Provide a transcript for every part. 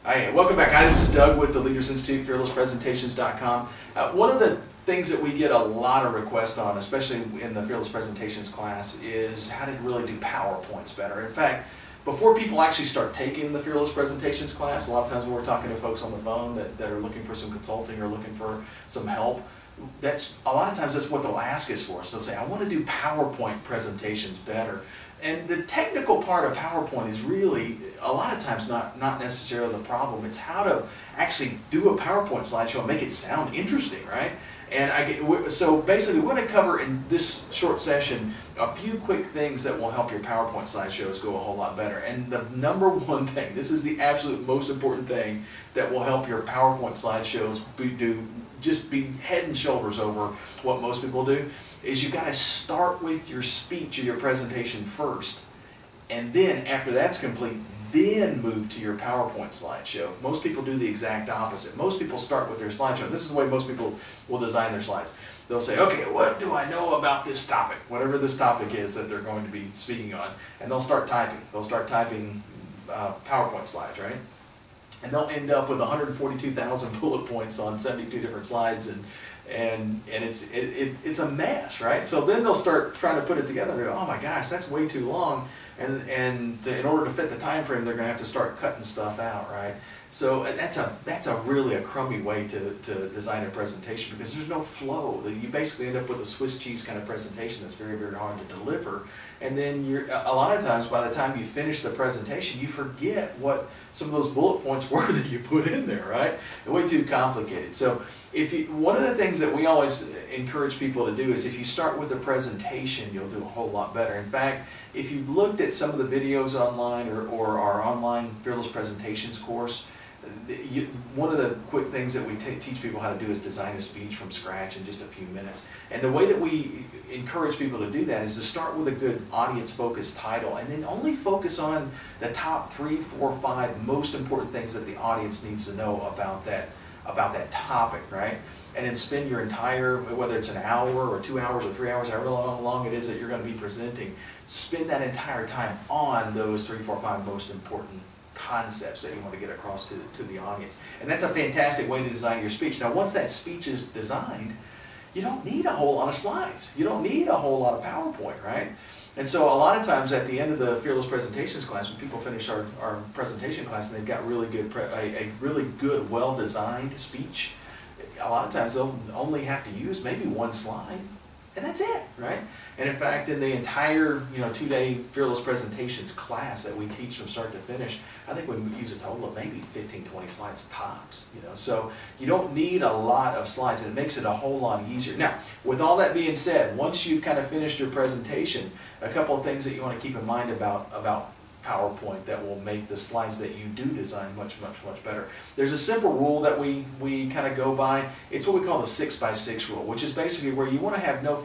Hi, welcome back. Hi, this is Doug with the Leaders Institute, fearlesspresentations.com. One of the things that we get a lot of requests on, especially in the Fearless Presentations class, is how to really do PowerPoints better. In fact, before people actually start taking the Fearless Presentations class, a lot of times when we're talking to folks on the phone that are looking for some consulting or looking for some help, a lot of times that's what they'll ask us for. So they'll say, I want to do PowerPoint presentations better. And the technical part of PowerPoint is really, a lot of times, not necessarily the problem. It's how to actually do a PowerPoint slideshow and make it sound interesting, right? And so basically we're going to cover in this short session a few quick things that will help your PowerPoint slideshows go a whole lot better. And the number one thing, this is the absolute most important thing that will help your PowerPoint slideshows just be head and shoulders over what most people do, is you've got to start with your speech or your presentation first, and then after that's complete, then move to your PowerPoint slideshow. Most people do the exact opposite. Most people start with their slideshow. This is the way most people will design their slides. They'll say, okay, what do I know about this topic? Whatever this topic is that they're going to be speaking on, and they'll start typing. They'll start typing PowerPoint slides, right? And they'll end up with 142,000 bullet points on 72 different slides, and it's a mess, right? So then they'll start trying to put it together and go, oh my gosh, that's way too long, and in order to fit the time frame, they're going to have to start cutting stuff out, right? So that's really a crummy way to design a presentation, because there's no flow. You basically end up with a Swiss cheese kind of presentation that's very, very hard to deliver. And then a lot of times, by the time you finish the presentation, you forget what some of those bullet points were that you put in there, right? They're way too complicated. So one of the things that we always encourage people to do is, if you start with a presentation, you'll do a whole lot better. In fact, if you've looked at some of the videos online or our online Fearless Presentations course, one of the quick things that we teach people how to do is design a speech from scratch in just a few minutes. And the way that we encourage people to do that is to start with a good audience-focused title, and then only focus on the top 3, 4, 5 most important things that the audience needs to know about that topic, right? And then spend your entire, whether it's an hour or 2 hours or 3 hours, however long it is that you're going to be presenting, spend that entire time on those 3, 4, 5 most important concepts that you want to get across to the audience. And that's a fantastic way to design your speech. Now, once that speech is designed, you don't need a whole lot of slides. You don't need a whole lot of PowerPoint, right? And so a lot of times at the end of the Fearless Presentations class, when people finish our presentation class and they've got a really good, well-designed speech, a lot of times they'll only have to use maybe one slide, and that's it, right? And in fact, in the entire 2-day Fearless Presentations class that we teach from start to finish, I think we use a total of maybe 15, 20 slides tops. So you don't need a lot of slides, and it makes it a whole lot easier. Now, with all that being said, once you've kind of finished your presentation, a couple of things that you want to keep in mind about PowerPoint that will make the slides that you do design much, much, much better. There's a simple rule that we kind of go by. It's what we call the 6x6 rule, which is basically where you want to have no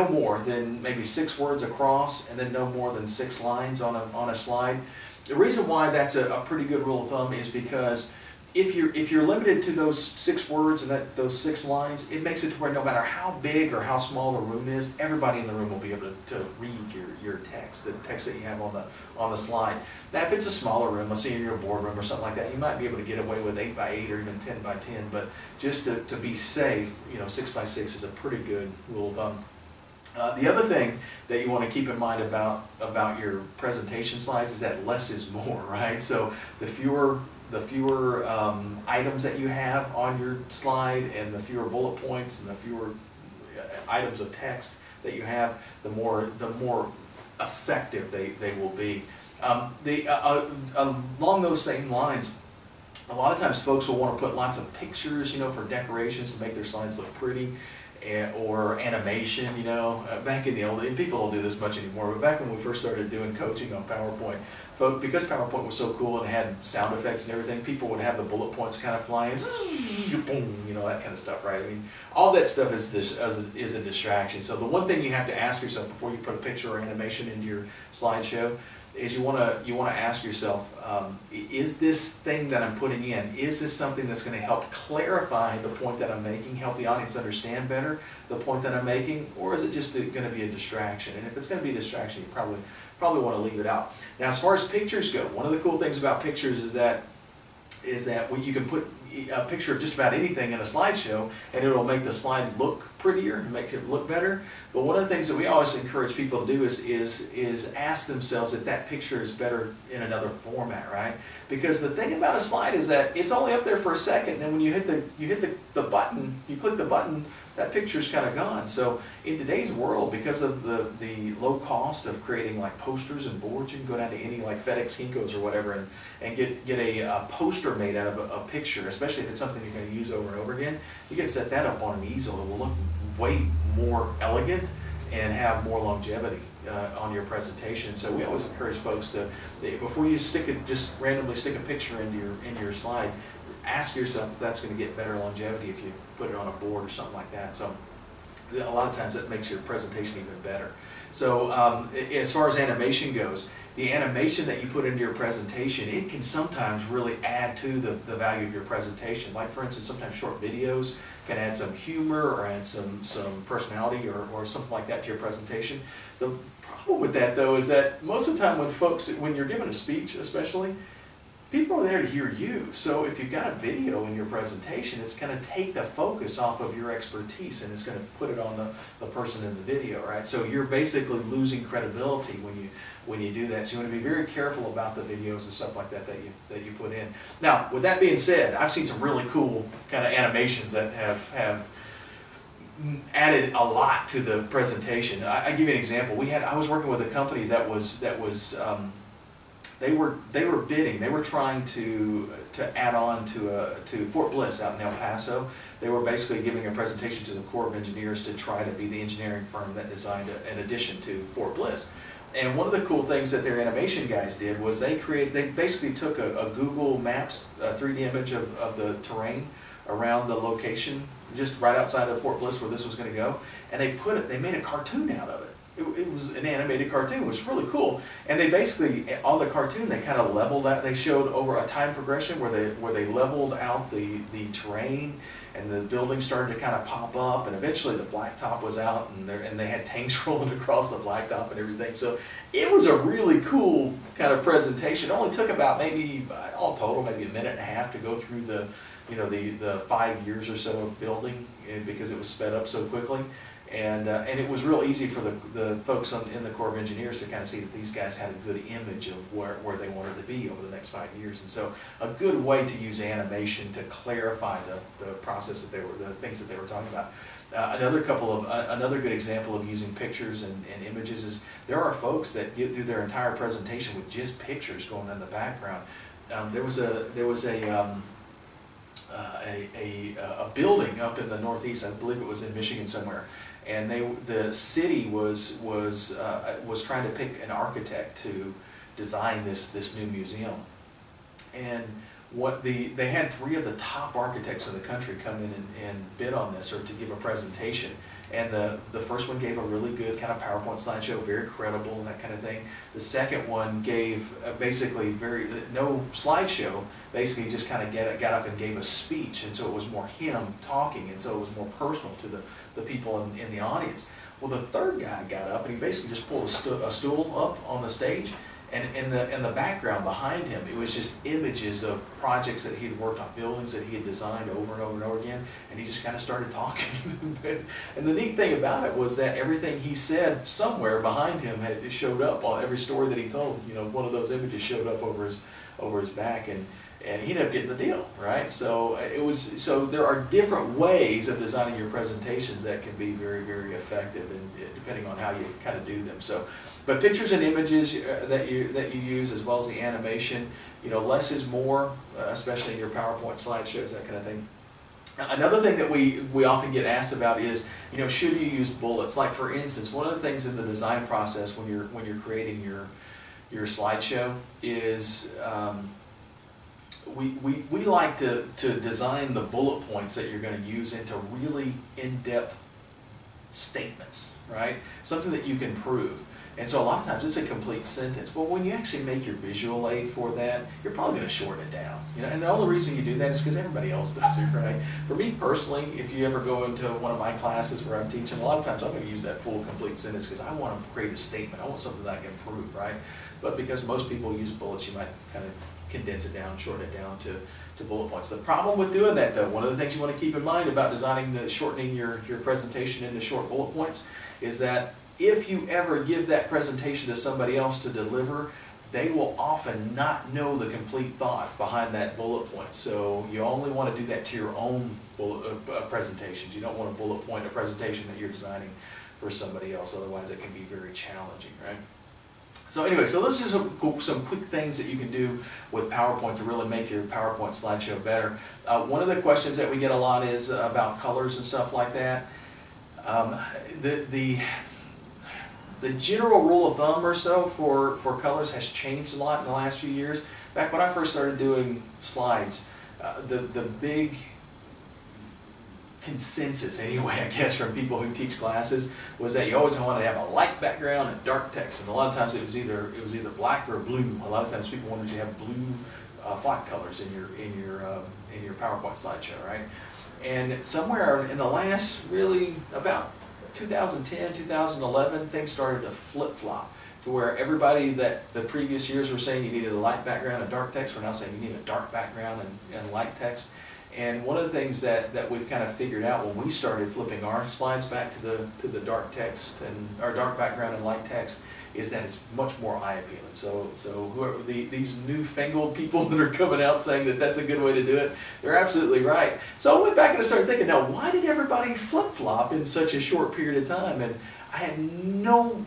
more than maybe 6 words across, and then no more than 6 lines on a slide. The reason why that's a pretty good rule of thumb is because if you're limited to those 6 words and those 6 lines, it makes it to where no matter how big or how small the room is, everybody in the room will be able to read your text, the text that you have on the slide. Now, if it's a smaller room, let's say you're in a boardroom or something like that, you might be able to get away with 8x8 or even 10x10. But just to be safe, 6x6 is a pretty good rule of thumb. The other thing that you want to keep in mind about your presentation slides is that less is more, right? So the fewer items that you have on your slide, and the fewer bullet points, and the fewer items of text that you have, the more effective they will be. Along those same lines, a lot of times folks will want to put lots of pictures, for decorations to make their slides look pretty, or animation, back in the old days. People don't do this much anymore, but back when we first started doing coaching on PowerPoint, because PowerPoint was so cool and had sound effects and everything, people would have the bullet points kind of flying, that kind of stuff, right? I mean, all that stuff is a distraction. So the one thing you have to ask yourself before you put a picture or animation into your slideshow is you want to ask yourself, is this thing that I'm putting in, is this something that's going to help clarify the point that I'm making, help the audience understand better the point that I'm making, or is it just going to be a distraction? And if it's going to be a distraction, you probably want to leave it out. Now, as far as pictures go, one of the cool things about pictures is that you can put a picture of just about anything in a slideshow and it'll make the slide look prettier and make it look better. But one of the things that we always encourage people to do is ask themselves if that picture is better in another format, right? Because the thing about a slide is that it's only up there for a second, and then when you hit the button, you click the button, that picture's kind of gone. So in today's world, because of the low cost of creating like posters and boards, you can go down to any like FedEx Kinko's or whatever and get a poster made out of a picture, especially if it's something you're going to use over and over again. You can set that up on an easel. It will look way more elegant and have more longevity on your presentation. So we always encourage folks to, before you just randomly stick a picture into your slide, ask yourself if that's going to get better longevity if you put it on a board or something like that. So a lot of times that makes your presentation even better. So as far as animation goes, the animation that you put into your presentation, it can sometimes really add to the value of your presentation. Like for instance, sometimes short videos can add some humor or add some personality or something like that to your presentation. The problem with that though is that most of the time when you're giving a speech especially, people are there to hear you. So if you've got a video in your presentation, it's going to take the focus off of your expertise and it's going to put it on the person in the video, right? So you're basically losing credibility when you do that. So you want to be very careful about the videos and stuff like that that you put in. Now, with that being said, I've seen some really cool kind of animations that have added a lot to the presentation. I give you an example. I was working with a company that was they were bidding. They were trying to add on to Fort Bliss out in El Paso. They were basically giving a presentation to the Corps of Engineers to try to be the engineering firm that designed an addition to Fort Bliss. And one of the cool things that their animation guys did was they basically took a Google Maps 3D image of the terrain around the location, just right outside of Fort Bliss where this was going to go, and they made a cartoon out of it. It was an animated cartoon, which was really cool. And they basically, on the cartoon, they kind of leveled that. They showed over a time progression where they leveled out the terrain, and the buildings started to kind of pop up, and eventually the blacktop was out, and they had tanks rolling across the blacktop and everything. So it was a really cool kind of presentation. It only took about maybe, all total, maybe a minute and a half to go through the 5 years or so of building because it was sped up so quickly. And it was real easy for the folks in the Corps of Engineers to kind of see that these guys had a good image of where they wanted to be over the next 5 years. And so a good way to use animation to clarify the process the things that they were talking about. Another good example of using pictures and images is there are folks that get through their entire presentation with just pictures going in the background. There was a building up in the Northeast, I believe it was in Michigan somewhere, and the city was trying to pick an architect to design this new museum, and they had 3 of the top architects in the country come in and bid on this, or to give a presentation. And the first one gave a really good kind of PowerPoint slideshow, very credible, that kind of thing. The second one gave basically no slideshow, basically just kind of got up and gave a speech, and so it was more him talking, and so it was more personal to the people in the audience. Well, the third guy got up and he basically just pulled a stool up on the stage, and in the background behind him, it was just images of projects that he had worked on, buildings that he had designed over and over and over again, and he just kind of started talking. And the neat thing about it was that everything he said somewhere behind him had showed up on every story that he told. One of those images showed up over his back, and he ended up getting the deal, right? So there are different ways of designing your presentations that can be very, very effective, and depending on how you kind of do them. But pictures and images that you use, as well as the animation, less is more, especially in your PowerPoint slideshows, that kind of thing. Another thing that we often get asked about is, should you use bullets? Like for instance, one of the things in the design process when you're creating your slideshow is we like to design the bullet points that you're going to use into really in-depth statements, right? Something that you can prove. And so a lot of times it's a complete sentence. But when you actually make your visual aid for that, you're probably going to shorten it down. You know, and the only reason you do that is because everybody else does it, right? For me personally, if you ever go into one of my classes where I'm teaching, a lot of times I'm going to use that full complete sentence because I want to create a statement. I want something that I can prove, right? But because most people use bullets, you might kind of condense it down, shorten it down to bullet points. The problem with doing that, though, one of the things you want to keep in mind about shortening your presentation into short bullet points is that if you ever give that presentation to somebody else to deliver, they will often not know the complete thought behind that bullet point. So you only want to do that to your own presentations. You don't want to bullet point a presentation that you're designing for somebody else, otherwise it can be very challenging, right? So anyway, so those are some quick things that you can do with PowerPoint to really make your PowerPoint slideshow better. One of the questions that we get a lot is about colors and stuff like that. The general rule of thumb or so for colors has changed a lot in the last few years. Back when I first started doing slides, the big consensus anyway, I guess, from people who teach classes was that you always wanted to have a light background and dark text, and a lot of times it was either black or blue. A lot of times people wanted you to have blue font colors in your PowerPoint slideshow, right? And somewhere in the last really about 2010, 2011, things started to flip-flop to where everybody that the previous years were saying you needed a light background and dark text, we're now saying you need a dark background and light text. And one of the things that we've kind of figured out when we started flipping our slides back to the dark text and our dark background and light text is that it's much more eye appealing. So whoever these newfangled people that are coming out saying that that's a good way to do it, they're absolutely right. So I went back and I started thinking, now why did everybody flip flop in such a short period of time? And I had no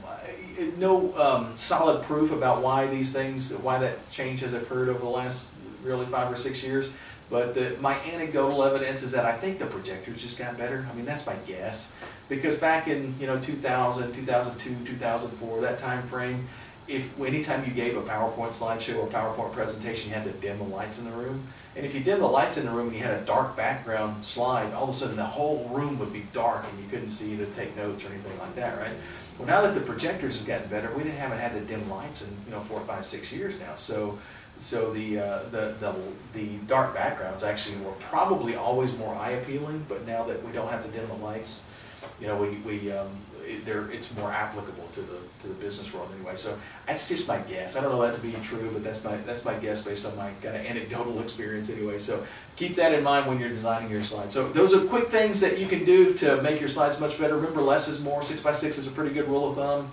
solid proof about why that change has occurred over the last really 5 or 6 years. But my anecdotal evidence is that I think the projectors just got better. I mean, that's my guess. Because back in 2000, 2002, 2004, that time frame, anytime you gave a PowerPoint slideshow or PowerPoint presentation, you had to dim the lights in the room. And if you dim the lights in the room and you had a dark background slide, all of a sudden the whole room would be dark and you couldn't see to take notes or anything like that, right? Well, now that the projectors have gotten better, we haven't had the dim lights in 4, 5, 6 years now. So the dark backgrounds actually were probably always more eye appealing, but now that we don't have to dim the lights, it's more applicable to the business world anyway. So that's just my guess. I don't know that to be true, but that's my guess based on my kind of anecdotal experience anyway. So keep that in mind when you're designing your slides. So those are quick things that you can do to make your slides much better. Remember, less is more. 6 by 6 is a pretty good rule of thumb.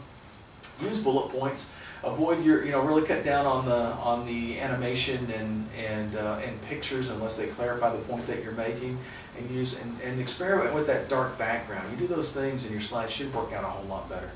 Use bullet points. Avoid really cut down on the animation and pictures unless they clarify the point that you're making, and experiment with that dark background. You do those things and your slides should work out a whole lot better.